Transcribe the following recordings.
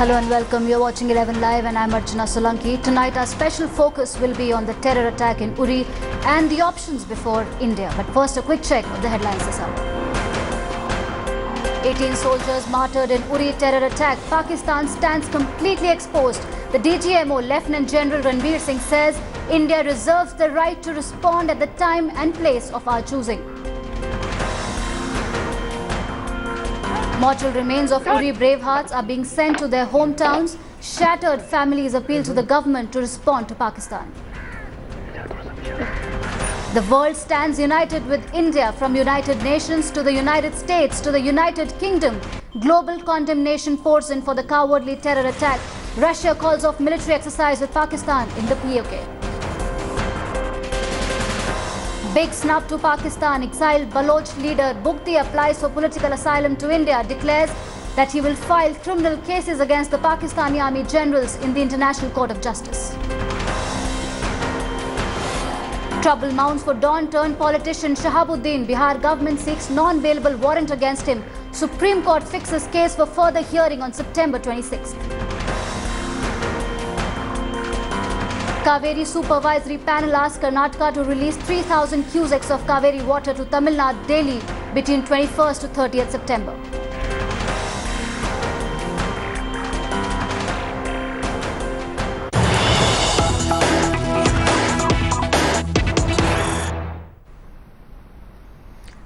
Hello and welcome. You're watching 11 Live and I'm Archana Solanki. Tonight our special focus will be on the terror attack in Uri and the options before India. But first a quick check of the headlines this hour. 18 soldiers martyred in Uri terror attack. Pakistan stands completely exposed. The DGMO Lieutenant General Ranveer Singh says India reserves the right to respond at the time and place of our choosing. Mortal remains of Uri bravehearts are being sent to their hometowns. Shattered families appeal to the government to respond to Pakistan. The world stands united with India, from United Nations to the United States to the United Kingdom. Global condemnation pours in for the cowardly terror attack. Russia calls off military exercise with Pakistan in the POK. Big snub to Pakistan. Exiled Baloch leader Bugti applies for political asylum to India, declares that he will file criminal cases against the Pakistani army generals in the International Court of Justice. Trouble mounts for Dawn-turned politician Shahabuddin. Bihar government seeks non-bailable warrant against him. Supreme Court fixes case for further hearing on September 26th. Kaveri Supervisory Panel asks Karnataka to release 3,000 cusecs of Kaveri water to Tamil Nadu daily between 21st to 30th September.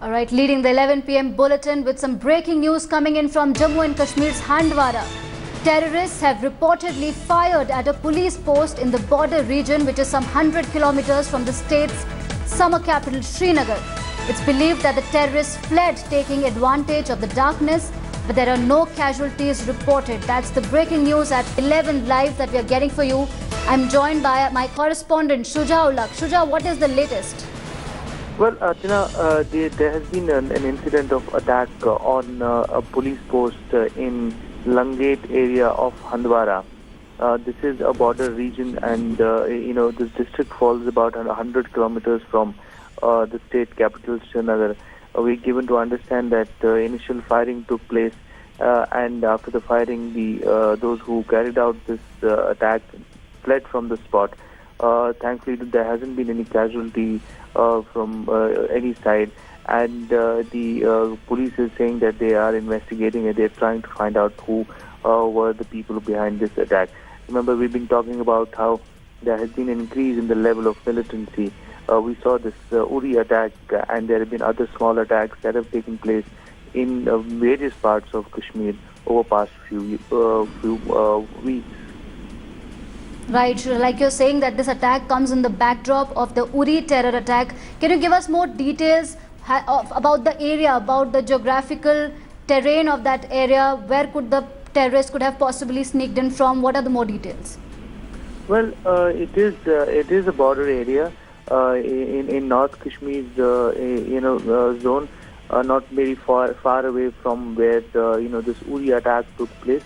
Alright, leading the 11 p.m. bulletin with some breaking news coming in from Jammu and Kashmir's Handwara. Terrorists have reportedly fired at a police post in the border region, which is some 100 kilometers from the state's summer capital Srinagar. It's believed that the terrorists fled, taking advantage of the darkness, but there are no casualties reported. That's the breaking news at 11 Live that we are getting for you. I'm joined by my correspondent Shuja Ulak. Shuja, what is the latest? Well, Archana, there has been an incident of attack on a police post in Langate area of Handwara. This is a border region, and this district falls about 100 kilometers from the state capital Srinagar. We're given to understand that initial firing took place, and after the firing, those who carried out this attack fled from the spot. Thankfully, there hasn't been any casualty from any side. And the police is saying that they are investigating and they're trying to find out who were the people behind this attack. Remember, we've been talking about how there has been an increase in the level of militancy. We saw this Uri attack, and there have been other small attacks that have taken place in various parts of Kashmir over past few weeks. Right, like you're saying that this attack comes in the backdrop of the Uri terror attack. Can you give us more details about the area, about the geographical terrain of that area? Where could the terrorists could have possibly sneaked in from? What are the more details? Well, it is a border area in North Kashmir's zone, not very far away from where this Uri attack took place.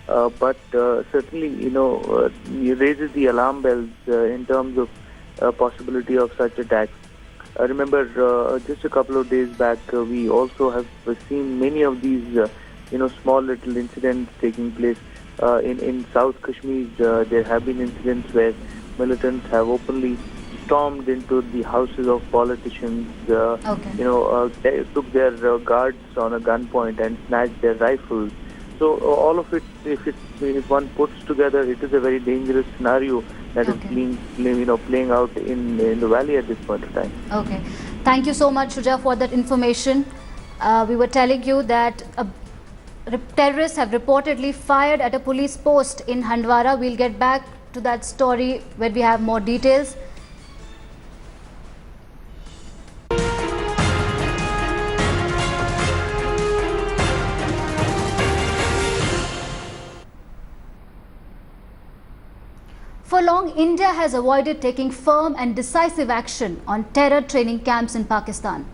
But certainly, it raises the alarm bells in terms of possibility of such attacks. Remember, just a couple of days back, we also have seen many of these, small little incidents taking place. In South Kashmir, there have been incidents where militants have openly stormed into the houses of politicians, they took their guards on a gunpoint and snatched their rifles. So all of it, if one puts together, it is a very dangerous scenario that is playing out in the valley at this point of time. Okay, thank you so much, Shuja, for that information. We were telling you that terrorists have reportedly fired at a police post in Handwara. We'll get back to that story when we have more details. For long, India has avoided taking firm and decisive action on terror training camps in Pakistan.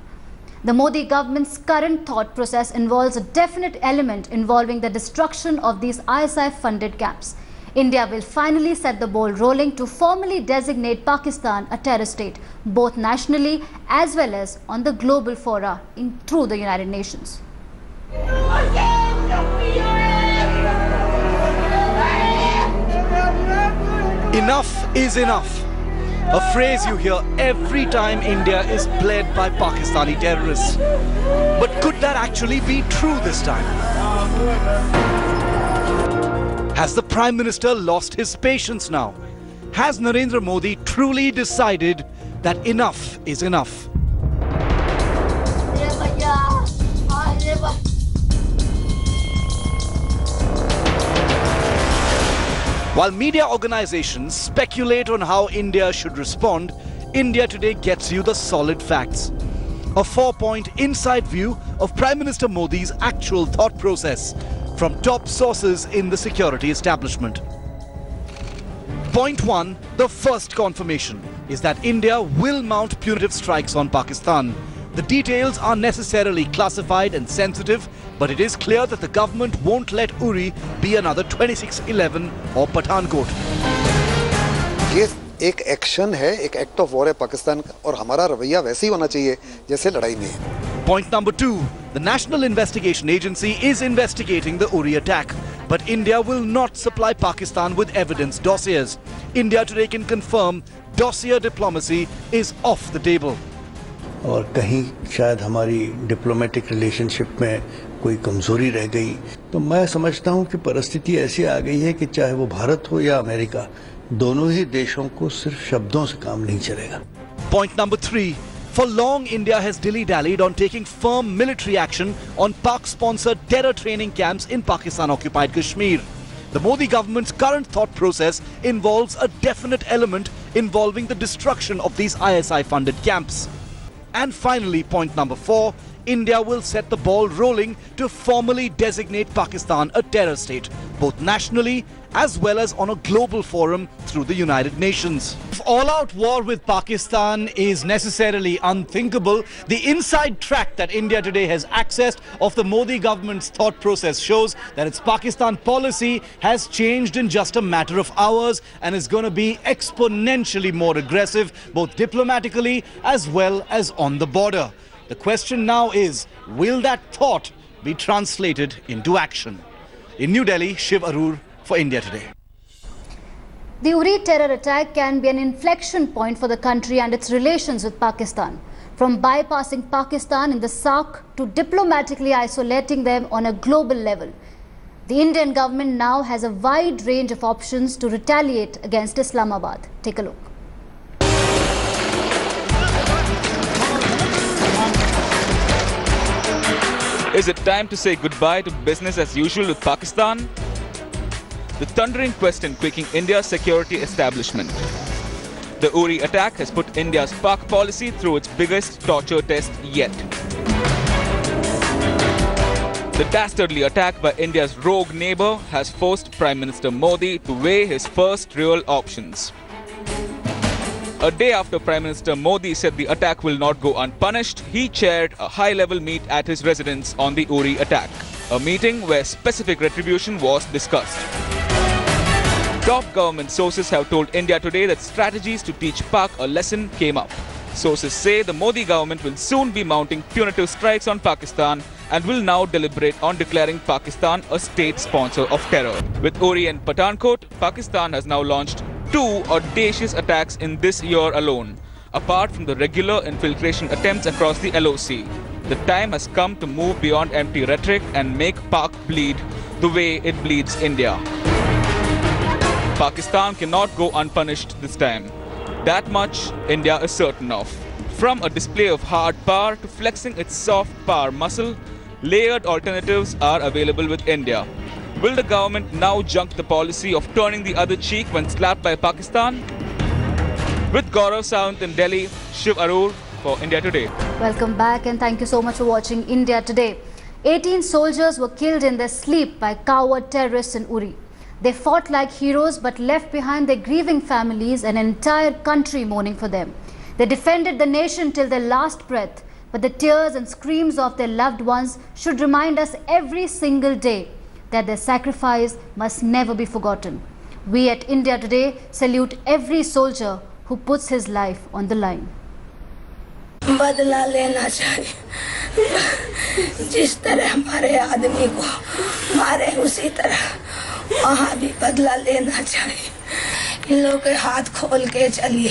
The Modi government's current thought process involves a definite element involving the destruction of these ISI-funded camps. India will finally set the ball rolling to formally designate Pakistan a terror state, both nationally as well as on the global fora through the United Nations. Enough is enough. A phrase you hear every time India is bled by Pakistani terrorists. But could that actually be true this time? Has the Prime Minister lost his patience now? Has Narendra Modi truly decided that enough is enough? While media organizations speculate on how India should respond, India Today gets you the solid facts. A 4-point inside view of Prime Minister Modi's actual thought process from top sources in the security establishment. Point 1, the first confirmation, is that India will mount punitive strikes on Pakistan. The details are necessarily classified and sensitive, but it is clear that the government won't let Uri be another 26/11 or Pathankot. ये एक action है, एक act of war है पाकिस्तान का, और हमारा रवैया वैसे ही होना चाहिए जैसे लड़ाई में है. Point number 2, the National Investigation Agency is investigating the Uri attack, but India will not supply Pakistan with evidence dossiers. India Today can confirm dossier diplomacy is off the table. और कहीं शायद हमारी डिप्लोमेटिक रिलेशनशिप में कोई कमजोरी रह गई, तो मैं समझता हूं कि परिस्थिति ऐसी आ गई है कि चाहे वो भारत हो या अमेरिका, दोनों ही देशों को सिर्फ शब्दों से काम नहीं चलेगा. Point number 3, for long India has dilly-dallied on taking firm military action on Pak-sponsored terror training camps in Pakistan-occupied Kashmir. The Modi government's current thought process involves a definite element involving the destruction of these ISI-funded camps. And finally, point number 4, India will set the ball rolling to formally designate Pakistan a terror state, both nationally as well as on a global forum through the United Nations. If all-out war with Pakistan is necessarily unthinkable, the inside track that India Today has accessed of the Modi government's thought process shows that its Pakistan policy has changed in just a matter of hours and is going to be exponentially more aggressive, both diplomatically as well as on the border. The question now is, will that thought be translated into action? In New Delhi, Shiv Arur for India Today. The Uri terror attack can be an inflection point for the country and its relations with Pakistan. From bypassing Pakistan in the SAARC to diplomatically isolating them on a global level. The Indian government now has a wide range of options to retaliate against Islamabad. Take a look. Is it time to say goodbye to business as usual with Pakistan? The thundering question quaking India's security establishment. The Uri attack has put India's Pak policy through its biggest torture test yet. The dastardly attack by India's rogue neighbour has forced Prime Minister Modi to weigh his first real options. A day after Prime Minister Modi said the attack will not go unpunished, he chaired a high-level meet at his residence on the Uri attack, a meeting where specific retribution was discussed. Top government sources have told India Today that strategies to teach Pak a lesson came up. Sources say the Modi government will soon be mounting punitive strikes on Pakistan and will now deliberate on declaring Pakistan a state sponsor of terror. With Uri and Pathankot, Pakistan has now launched 2 audacious attacks in this year alone, apart from the regular infiltration attempts across the LOC. The time has come to move beyond empty rhetoric and make Pak bleed the way it bleeds India. Pakistan cannot go unpunished this time. That much India is certain of. From a display of hard power to flexing its soft power muscle, layered alternatives are available with India. Will the government now junk the policy of turning the other cheek when slapped by Pakistan? With Gaurav Sawant in Delhi, Shiv Arur for India Today. Welcome back and thank you so much for watching India Today. 18 soldiers were killed in their sleep by coward terrorists in Uri. They fought like heroes but left behind their grieving families and an entire country mourning for them. They defended the nation till their last breath, but the tears and screams of their loved ones should remind us every single day that their sacrifice must never be forgotten. We at India Today salute every soldier who puts his life on the line. बदला लेना चाहिए, जिस तरह हमारे आदमी को मारे उसी तरह वहाँ भी बदला लेना चाहिए, इन लोग के हाथ खोल के चलिए,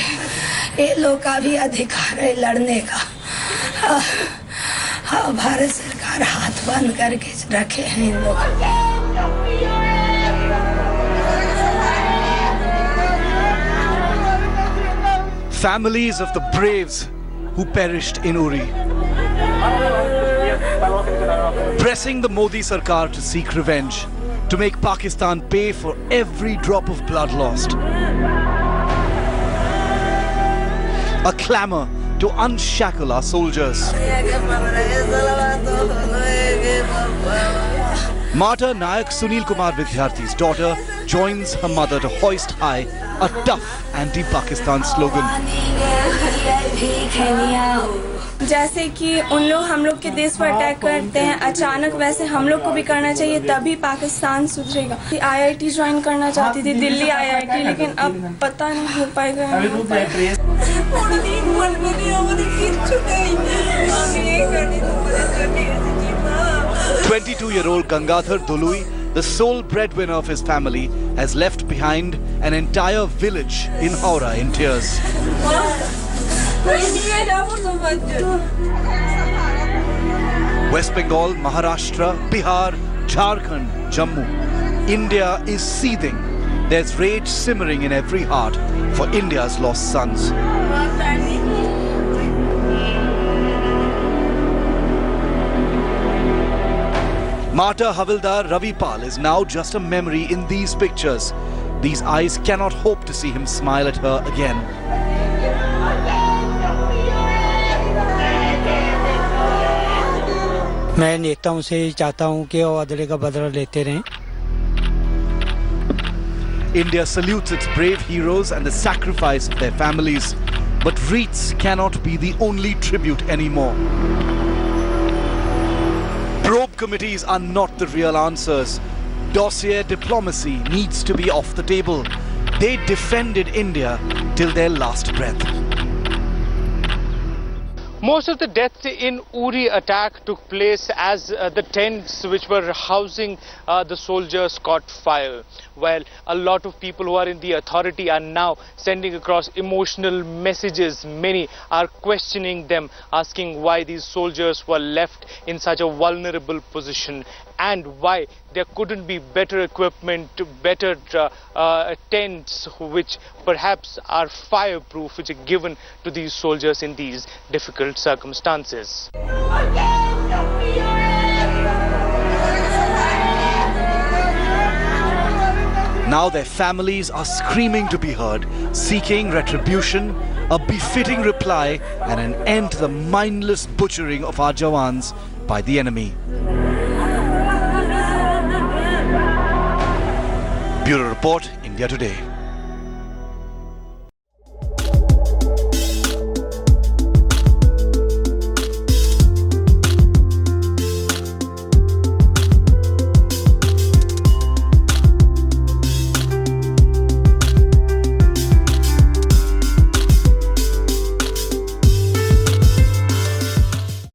ये लोग का भी अधिकार है लड़ने का। हाँ, भारत सरकार हाथ बंद करके रखे हैं इन लोग। Families of the braves who perished in Uri, pressing the Modi Sarkar to seek revenge, to make Pakistan pay for every drop of blood lost. A clamour to unshackle our soldiers. Martyr Nayak Sunil Kumar Vidyarthi's daughter joins her mother to hoist high a tough anti-Pakistan slogan. जैसे कि उन लोग हम लोग के देश पर attack करते हैं अचानक, वैसे हम लोग को भी करना चाहिए, तभी पाकिस्तान सुधरेगा। IIT ज्वाइन करना चाहती थी, दिल्ली IIT, लेकिन अब पता नहीं हो पाएगा। 22-year-old Gangadhar Dolui, the sole breadwinner of his family, has left behind an entire village in Howrah in tears. West Bengal, Maharashtra, Bihar, Jharkhand, Jammu. India is seething. There's rage simmering in every heart for India's lost sons. Martyr Havildar Ravi Pal is now just a memory in these pictures. These eyes cannot hope to see him smile at her again. मैं नेताओं से ही चाहता हूं कि वो अदले का बदला लेते रहें। India salutes its brave heroes and the sacrifice of their families, but wreaths cannot be the only tribute anymore. Probe committees are not the real answers. Dossier diplomacy needs to be off the table. They defended India till their last breath. Most of the deaths in Uri attack took place as the tents which were housing the soldiers caught fire. While a lot of people who are in the authority are now sending across emotional messages, many are questioning them, asking why these soldiers were left in such a vulnerable position and why there couldn't be better equipment, better tents which perhaps are fireproof, which are given to these soldiers in these difficult circumstances. Now their families are screaming to be heard, seeking retribution, a befitting reply and an end to the mindless butchering of our Jawans by the enemy. Bureau Report, India Today.